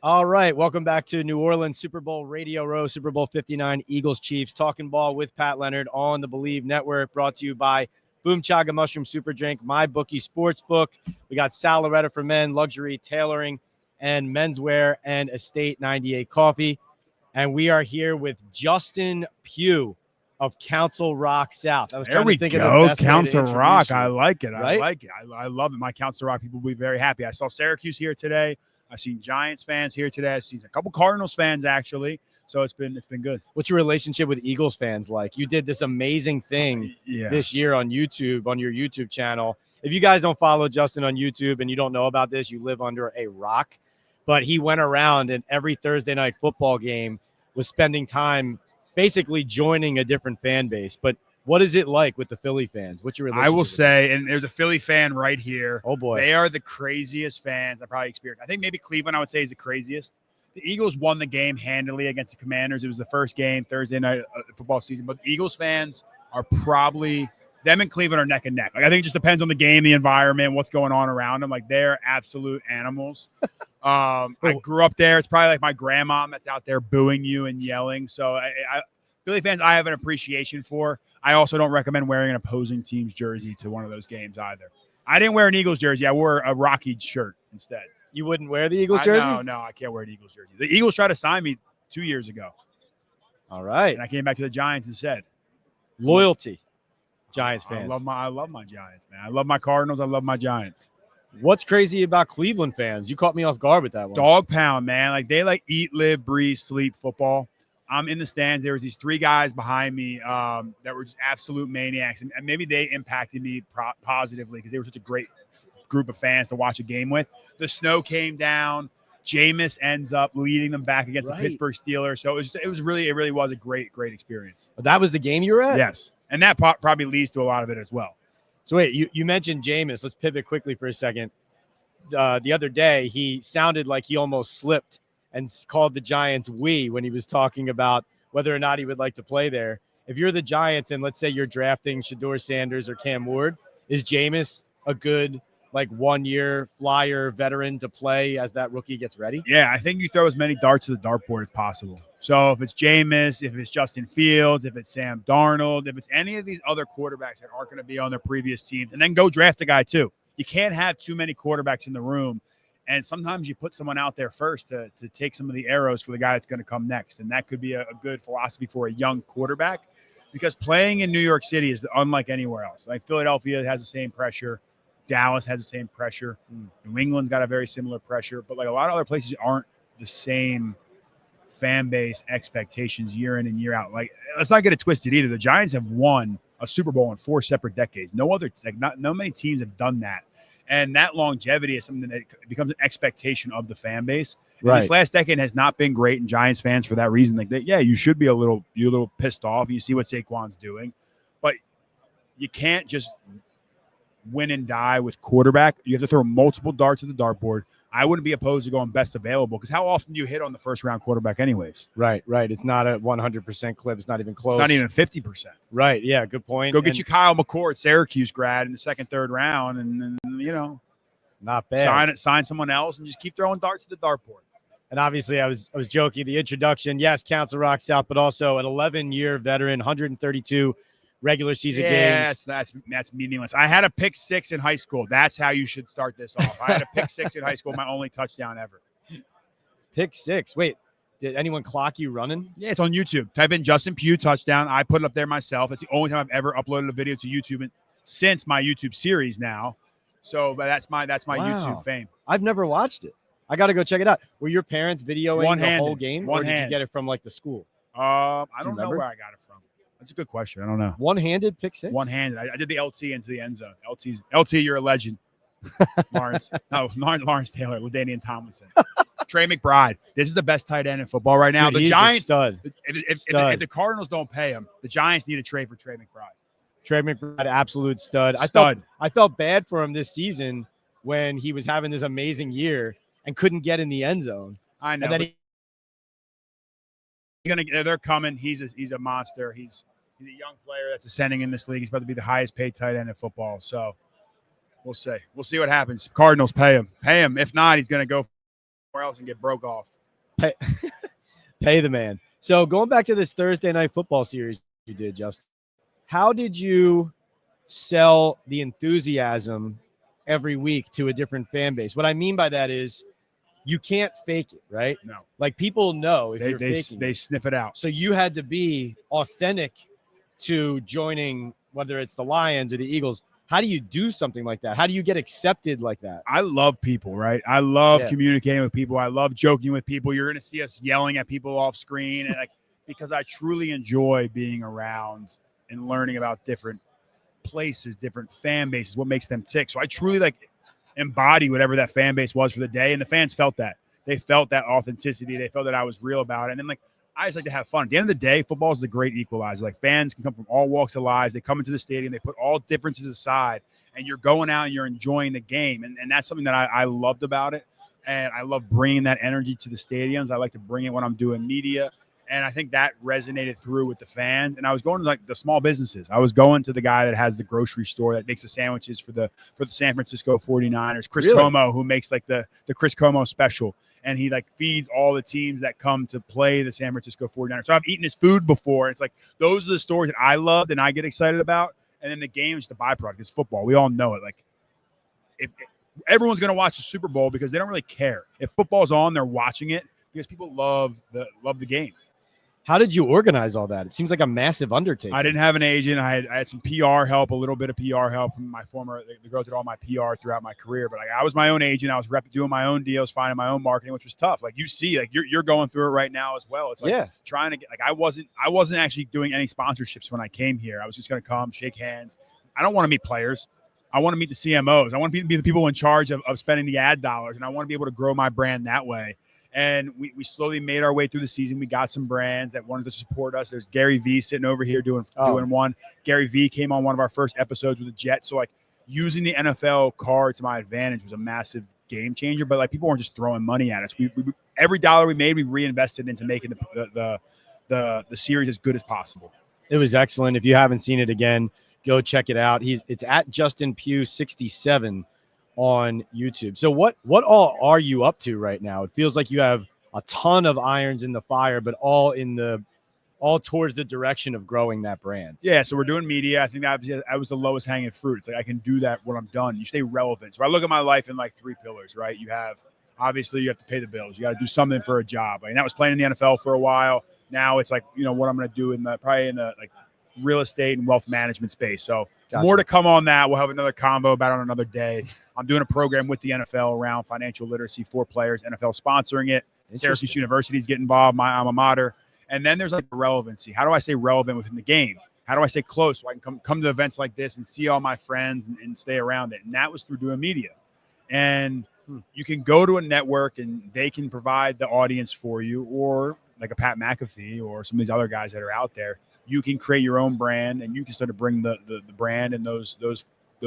All right, welcome back to New Orleans Super Bowl Radio Row, Super Bowl 59, Eagles Chiefs, talking ball with Pat Leonard on the Believe Network, brought to you by Boom Chaga Mushroom Super Drink, My Bookie Sportsbook. We got Sal Loretta for men, luxury tailoring, and menswear, and Estate 98 Coffee. And we are here with Justin Pugh of Council Rock South. I was There trying we to think of the go. best way to Council introduce Rock. you. I like it. Right? I like it. I love it. My Council Rock people will be very happy. I saw Syracuse here today. I've seen Giants fans here today. I've seen a couple Cardinals fans actually. So it's been good. What's your relationship with Eagles fans like? You did this amazing thing this year on YouTube, on your YouTube channel. If you guys don't follow Justin on YouTube and you don't know about this, you live under a rock. But he went around and every Thursday night football game was spending time basically joining a different fan base. But what is it like with the Philly fans? What's your relationship I will with them? say, and there's a Philly fan right here. Oh, boy. They are the craziest fans I probably experienced. I think maybe Cleveland, I would say, is the craziest. The Eagles won the game handily against the Commanders. It was the first game, Thursday night football season. But Eagles fans are probably – them and Cleveland are neck and neck. Like, I think it just depends on the game, the environment, what's going on around them. Like, they're absolute animals. I grew up there. It's probably like my grandma that's out there booing you and yelling. So Philly fans, I have an appreciation for. I also don't recommend wearing an opposing team's jersey to one of those games either. I didn't wear an Eagles jersey. I wore a Rocky shirt instead. You wouldn't wear the Eagles jersey? No, I can't wear an Eagles jersey. The Eagles tried to sign me 2 years ago. All right. And I came back to the Giants instead. Loyalty, Giants fans. I love my Giants, man. I love my Cardinals. I love my Giants. What's crazy about Cleveland fans? You caught me off guard with that one. Dog pound, man. Like, they eat, live, breathe, sleep football. I'm in the stands. There was these three guys behind me that were just absolute maniacs. And maybe they impacted me positively because they were such a great group of fans to watch a game with. The snow came down. Jameis ends up leading them back against the Pittsburgh Steelers. So it really was a great experience. That was the game you were at? Yes. And that probably leads to a lot of it as well. So wait, you mentioned Jameis. Let's pivot quickly for a second. The other day, he sounded like he almost slipped and called the Giants "we" when he was talking about whether or not he would like to play there. If you're the Giants and let's say you're drafting Shedeur Sanders or Cam Ward, is Jameis a good 1-year flyer veteran to play as that rookie gets ready? Yeah, I think you throw as many darts to the dartboard as possible. So if it's Jameis, if it's Justin Fields, if it's Sam Darnold, if it's any of these other quarterbacks that aren't going to be on their previous teams, and then go draft a guy too. You can't have too many quarterbacks in the room. And sometimes you put someone out there first to take some of the arrows for the guy that's going to come next. And that could be a good philosophy for a young quarterback because playing in New York City is unlike anywhere else. Like Philadelphia has the same pressure. Dallas has the same pressure. New England's got a very similar pressure. But a lot of other places aren't the same fan base expectations year in and year out. Let's not get it twisted either. The Giants have won a Super Bowl in 4 separate decades. No many teams have done that. And that longevity is something that becomes an expectation of the fan base. Right. This last decade has not been great in Giants fans for that reason. You should be a little pissed off. You see what Saquon's doing. But you can't just win and die with quarterback. You have to throw multiple darts at the dartboard. I wouldn't be opposed to going best available because how often do you hit on the first-round quarterback anyways? Right. It's not a 100% clip. It's not even close. It's not even 50%. Right, yeah, good point. Go get you Kyle McCord, Syracuse grad in the second, third round, and not bad. Sign someone else and just keep throwing darts at the dartboard. And obviously, I was joking. The introduction, yes, Council Rock South, but also an 11-year veteran, 132 regular season games. That's meaningless. I had a pick 6 in high school. That's how you should start this off. I had a pick 6 in high school, my only touchdown ever. Pick 6. Wait, did anyone clock you running? Yeah, it's on YouTube. Type in Justin Pugh touchdown. I put it up there myself. It's the only time I've ever uploaded a video to YouTube since my YouTube series now. So, but that's my YouTube fame. I've never watched it. I got to go check it out. Were your parents videoing the whole game, or did you get it from the school? I don't know where I got it from. That's a good question. I don't know. One-handed pick 6? One-handed. I did the LT into the end zone. LT, you're a legend. Lawrence Taylor, LaDainian Tomlinson. Trey McBride. This is the best tight end in football right now. Dude, the Giants, stud. If the Cardinals don't pay him, the Giants need a trade for Trey McBride. Trey McBride, absolute stud. I felt bad for him this season when he was having this amazing year and couldn't get in the end zone. I know. And then they're coming. He's a monster. He's a young player that's ascending in this league. He's about to be the highest paid tight end in football. So we'll see. We'll see what happens. Cardinals pay him. If not, he's going to go somewhere else and get broke off. Pay, pay the man. So going back to this Thursday night football series you did, Justin, how did you sell the enthusiasm every week to a different fan base? What I mean by that is you can't fake it, right? No. Like people know if you're faking they it. sniff it out. So you had to be authentic to joining, whether it's the Lions or the Eagles. How do you do something like that? How do you get accepted like that? I love people, right? I love communicating with people. I love joking with people. You're going to see us yelling at people off screen, and because I truly enjoy being around and learning about different places, different fan bases, what makes them tick. So I truly embody whatever that fan base was for the day, and the fans felt that. They felt that authenticity. They felt that I was real about it. And then I just like to have fun. At the end of the day, football is the great equalizer. Fans can come from all walks of lives. They come into the stadium. They put all differences aside, and you're going out and you're enjoying the game. And that's something that I loved about it. And I love bringing that energy to the stadiums. I like to bring it when I'm doing media. And I think that resonated through with the fans. And I was going to the small businesses. I was going to the guy that has the grocery store that makes the sandwiches for the San Francisco 49ers, Chris Como, who makes the Chris Como special. And he feeds all the teams that come to play the San Francisco 49ers. So I've eaten his food before. It's those are the stories that I loved and I get excited about. And then the game is the byproduct. It's football. We all know it. If everyone's going to watch the Super Bowl because they don't really care. If football's on, they're watching it because people love the game. How did you organize all that? It seems like a massive undertaking. I didn't have an agent. I had some PR help, a little bit of PR help from my the girl did all my PR throughout my career. But I was my own agent. I was doing my own deals, finding my own marketing, which was tough. You see, you're going through it right now as well. It's trying to get I wasn't actually doing any sponsorships when I came here. I was just going to come, shake hands. I don't want to meet players. I want to meet the CMOs. I want to be the people in charge of spending the ad dollars, and I want to be able to grow my brand that way. And we slowly made our way through the season. We got some brands that wanted to support us. There's Gary V sitting over here doing one. Gary V came on one of our first episodes with the Jets. So using the NFL card to my advantage was a massive game changer. But people weren't just throwing money at us. We every dollar we made, we reinvested into making the series as good as possible. It was excellent. If you haven't seen it again, go check it out. It's at Justin Pugh 67 on YouTube. So what all are you up to right now? It feels like you have a ton of irons in the fire, but all towards the direction of growing that brand. Yeah, so we're doing media. I think I was the lowest hanging fruit. It's I can do that when I'm done. You stay relevant. So I look at my life in 3 pillars, right? You have to pay the bills. You got to do something for a job. And that was playing in the NFL for a while. Now it's what I'm going to do probably in the real estate and wealth management space. So more to come on that. We'll have another convo about it on another day. I'm doing a program with the NFL around financial literacy for players. NFL sponsoring it. Syracuse University is getting involved, my alma mater. And then there's relevancy. How do I stay relevant within the game? How do I stay close so I can come to events like this and see all my friends and stay around it? And that was through doing media. And you can go to a network and they can provide the audience for you, or a Pat McAfee or some of these other guys that are out there. You can create your own brand, and you can start to bring the brand and those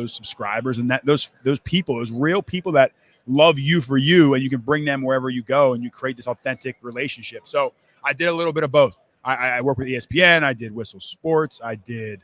subscribers and those people, those real people that love you for you, and you can bring them wherever you go, and you create this authentic relationship. So I did a little bit of both. I worked with ESPN. I did Whistle Sports. I did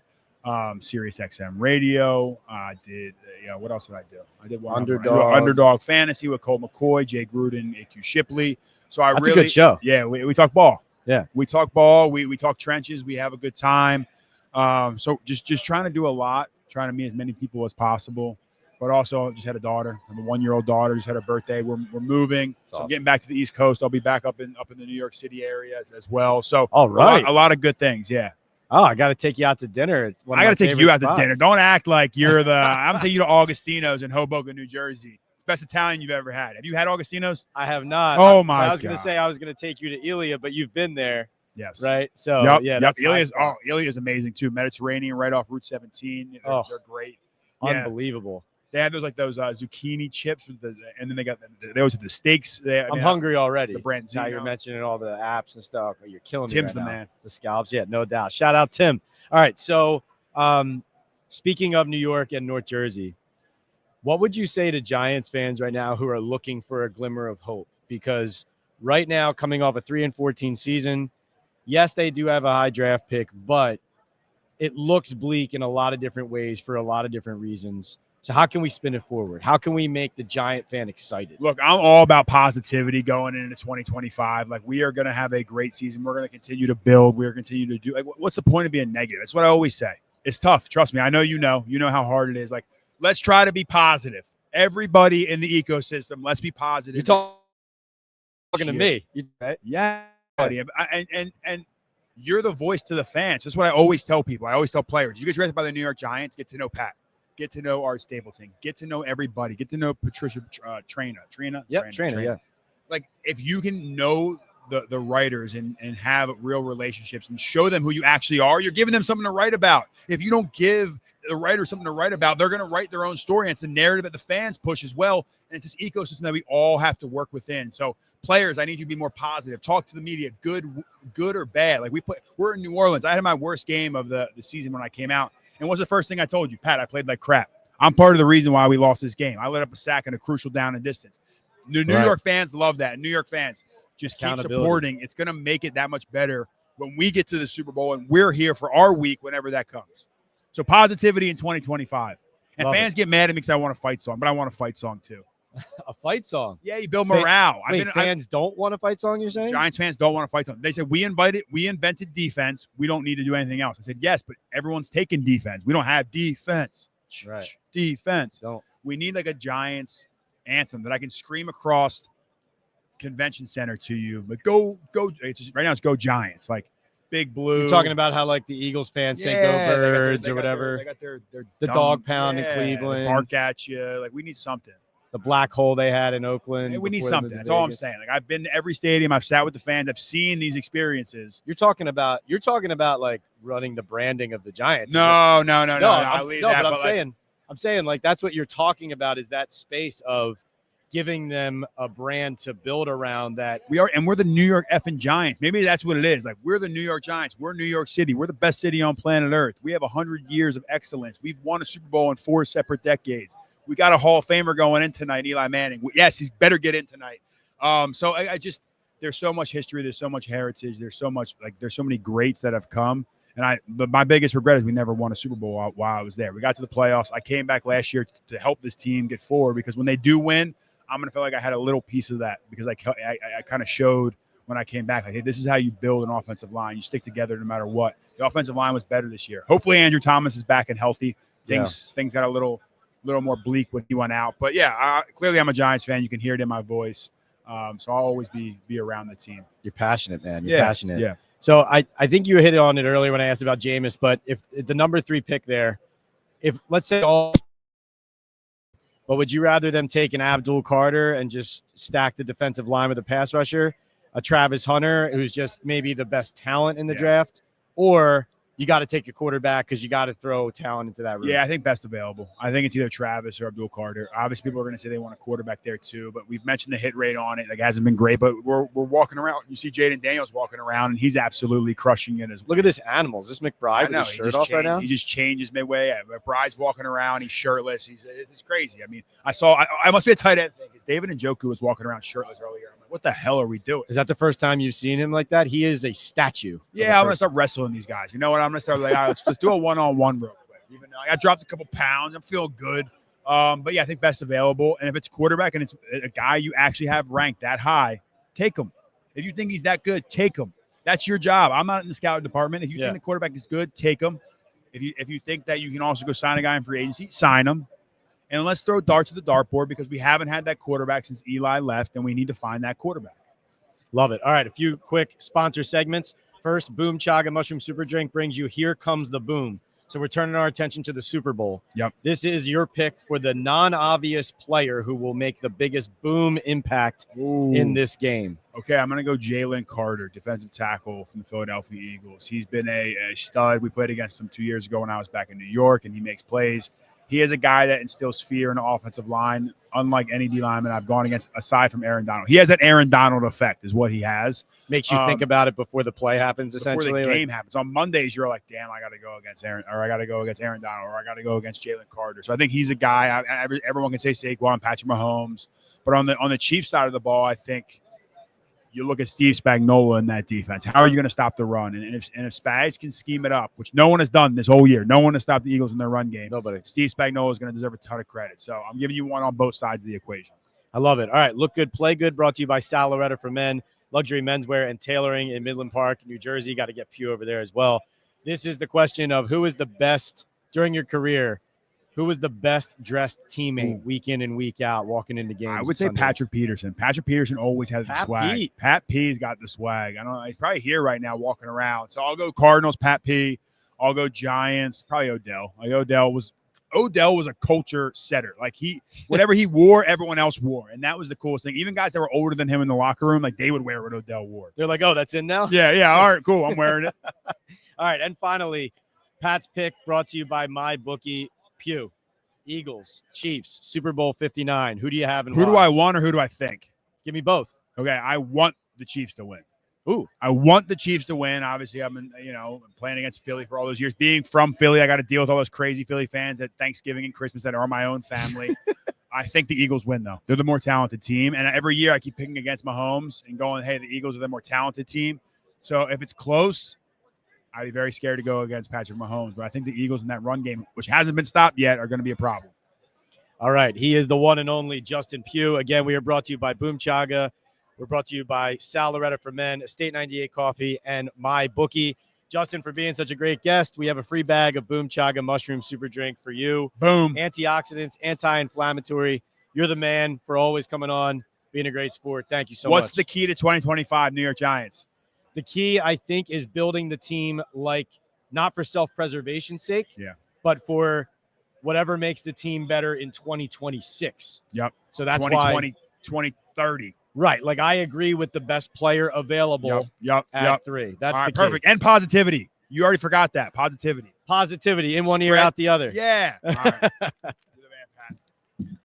Sirius XM Radio. I did what else did I do? I did Underdog Fantasy with Colt McCoy, Jay Gruden, AQ Shipley. So That's a good show. Yeah, we talk ball. Yeah, we talk ball. We talk trenches. We have a good time. So just trying to do a lot, trying to meet as many people as possible. But also, just had a daughter. I have a 1-year-old daughter. Just had her birthday. We're moving. That's so awesome. I'm getting back to the East Coast. I'll be back up in the New York City area as well. So all right, a lot of good things. Yeah. Oh, I got to take you out to dinner. I got to take you out to dinner. Don't act like you're the. I'm taking you to Augustino's in Hoboken, New Jersey. It's the best Italian you've ever had. Have you had Augustino's? I have not. Oh my God! I was going to say I was going to take you to Elia, but you've been there. Yes. Right. So that's Elia is amazing too. Mediterranean, right off Route 17. They're great. Unbelievable. They have those zucchini chips and then they always have the steaks. I'm hungry already. The brand. Now you're mentioning all the apps and stuff. You're killing me. Tim's right the now. man. The scallops, no doubt. Shout out Tim. All right. So, speaking of New York and North Jersey, what would you say to Giants fans right now who are looking for a glimmer of hope? Because right now, coming off a 3-14 season, yes, they do have a high draft pick, but it looks bleak in a lot of different ways for a lot of different reasons. So how can we spin it forward? How can we make the Giant fan excited? Look, I'm all about positivity going into 2025. Like, we are going to have a great season. We're going to continue to build. We're going to continue to do. Like, what's the point of being negative? That's what I always say. It's tough. Trust me. I know you know. You know how hard it is. Like, let's try to be positive. Everybody in the ecosystem, let's be positive. You're talking to me. Right? Yeah, buddy. And you're the voice to the fans. That's what I always tell people. I always tell players. You get drafted by the New York Giants, get to know Pat. Get to know Art Stapleton. Get to know everybody. Get to know Patricia Trina. Yep, Trina. Yeah. Like, if you can know the writers and have real relationships and show them who you actually are, you're giving them something to write about. If you don't give the writers something to write about, they're going to write their own story. And it's the narrative that the fans push as well. And it's this ecosystem that we all have to work within. So, players, I need you to be more positive. Talk to the media, good or bad. Like, we're in New Orleans. I had my worst game of the season when I came out. And what's the first thing I told you? Pat, I played like crap. I'm part of the reason why we lost this game. I let up a sack in a crucial down and distance. New York fans love that. New York fans, just keep supporting. It's going to make it that much better when we get to the Super Bowl, and we're here for our week whenever that comes. So, positivity in 2025. And fans get mad at me because I want a fight song, but I want a fight song too. A fight song? Yeah, you build morale. Fans don't want a fight song, you're saying? Giants fans don't want a fight song. They said, we invented defense. We don't need to do anything else. I said, yes, but everyone's taking defense. We don't have defense. Right. Defense. Don't. We need like a Giants anthem that I can scream across convention center to you. But go. Right now it's Go Giants. Like, Big Blue. You're talking about how like the Eagles fans say Go Birds or whatever. They got their the dog pound in Cleveland. Bark at you. Like, we need something. The black hole they had in Oakland. Hey, we need something. That's all I'm saying. Like, I've been to every stadium. I've sat with the fans. I've seen these experiences. You're talking about like running the branding of the Giants. No. I'm saying like that's what you're talking about, is that space of giving them a brand to build around that. We're the New York effing Giants. Maybe that's what it is. Like, we're the New York Giants. We're New York City. We're the best city on planet Earth. We have 100 years of excellence. We've won a Super Bowl in 4 separate decades. We got a Hall of Famer going in tonight, Eli Manning. Yes, he's better get in tonight. So I just, there's so much history. There's so much heritage. There's so many greats that have come. And my biggest regret is we never won a Super Bowl while I was there. We got to the playoffs. I came back last year to help this team get forward, because when they do win, I'm going to feel like I had a little piece of that, because I kind of showed when I came back, like, hey, this is how you build an offensive line. You stick together no matter what. The offensive line was better this year. Hopefully Andrew Thomas is back and healthy. Things got a little more bleak when he went out. But yeah, clearly I'm a Giants fan. You can hear it in my voice. So I'll always be around the team. You're passionate, man. You're passionate. Yeah. So I think you hit on it earlier when I asked about Jameis, but if the number 3 pick there, if let's say but would you rather them take an Abdul Carter and just stack the defensive line with a pass rusher, a Travis Hunter, who's just maybe the best talent in the draft, or you got to take a quarterback because you got to throw talent into that room? Yeah, I think best available. I think it's either Travis or Abdul Carter. Obviously, people are going to say they want a quarterback there too, but we've mentioned the hit rate on it. Like, it hasn't been great, but we're walking around. You see Jaden Daniels walking around, and he's absolutely crushing it as well. Look at this animal. Is this McBride with his shirt off right now? He just changes midway. Yeah, McBride's walking around. He's shirtless. It's crazy. I mean, I must be a tight end thing, because David Njoku was walking around shirtless earlier. I'm like, what the hell are we doing? Is that the first time you've seen him like that? He is a statue. Yeah, I'm going to start wrestling these guys. You know what? I'm going to start like, all right, let's do a one-on-one real quick. Even though I dropped a couple pounds, I'm feeling good. But yeah, I think best available. And if it's quarterback and it's a guy you actually have ranked that high, take him. If you think he's that good, take him. That's your job. I'm not in the scouting department. If you think the quarterback is good, take him. If you think that you can also go sign a guy in free agency, sign him. And let's throw darts at the dartboard, because we haven't had that quarterback since Eli left, and we need to find that quarterback. Love it. All right, a few quick sponsor segments. First, Boom Chaga Mushroom Super Drink brings you Here Comes the Boom. So we're turning our attention to the Super Bowl. Yep. This is your pick for the non-obvious player who will make the biggest boom impact in this game. Okay, I'm going to go Jalen Carter, defensive tackle from the Philadelphia Eagles. He's been a stud. We played against him 2 years ago when I was back in New York, and he makes plays. He is a guy that instills fear in the offensive line, unlike any D lineman I've gone against, aside from Aaron Donald. He has that Aaron Donald effect, is what he has. Makes you think about it before the play happens, essentially. Before the game happens. On Mondays, you're like, damn, I got to go against Aaron, or I got to go against Aaron Donald, or I got to go against Jalen Carter. So I think he's a guy. Everyone can say Saquon, Patrick Mahomes. But on the Chiefs side of the ball, I think you look at Steve Spagnuolo in that defense. How are you going to stop the run? And if Spags can scheme it up, which no one has done this whole year, no one has stopped the Eagles in their run game. Nobody. Steve Spagnuolo is going to deserve a ton of credit. So I'm giving you one on both sides of the equation. I love it. All right, look good, play good. Brought to you by Sal Loretta for Men, luxury menswear and tailoring in Midland Park, New Jersey. Got to get Pugh over there as well. This is the question of who is the best during your career. Who was the best dressed teammate week in and week out walking into games? I would say Patrick Peterson. Patrick Peterson always has the swag. Pat P's got the swag. I don't know. He's probably here right now walking around. So I'll go Cardinals, Pat P. I'll go Giants, probably Odell. Like Odell was a culture setter. Like whatever he wore, everyone else wore. And that was the coolest thing. Even guys that were older than him in the locker room, like they would wear what Odell wore. They're like, oh, that's in now? Yeah. All right, cool. I'm wearing it. All right. And finally, Pat's pick brought to you by MyBookie. Pugh, Eagles, Chiefs, Super Bowl 59. Who do you have and who do I want or who do I think? Give me both. Okay, I want the Chiefs to win. Ooh. I want the Chiefs to win. Obviously, I've been, playing against Philly for all those years. Being from Philly, I got to deal with all those crazy Philly fans at Thanksgiving and Christmas that are my own family. I think the Eagles win, though. They're the more talented team. And every year I keep picking against Mahomes and going, hey, the Eagles are the more talented team. So if it's close, I'd be very scared to go against Patrick Mahomes. But I think the Eagles in that run game, which hasn't been stopped yet, are going to be a problem. All right. He is the one and only Justin Pugh. Again, we are brought to you by Boom Chaga. We're brought to you by Sal Loretta for Men, Estate 98 Coffee, and MyBookie. Justin, for being such a great guest, we have a free bag of Boom Chaga Mushroom Super Drink for you. Boom. Antioxidants, anti-inflammatory. You're the man for always coming on, being a great sport. Thank you so much. What's the key to 2025 New York Giants? The key, I think, is building the team not for self-preservation's sake, but for whatever makes the team better in 2026. Yep. So that's 2020, 2030. Right. Like I agree with the best player available at 3. That's all right, the key. perfect. And positivity. You already forgot that. Positivity. Positivity in one ear, out the other. Yeah. All right.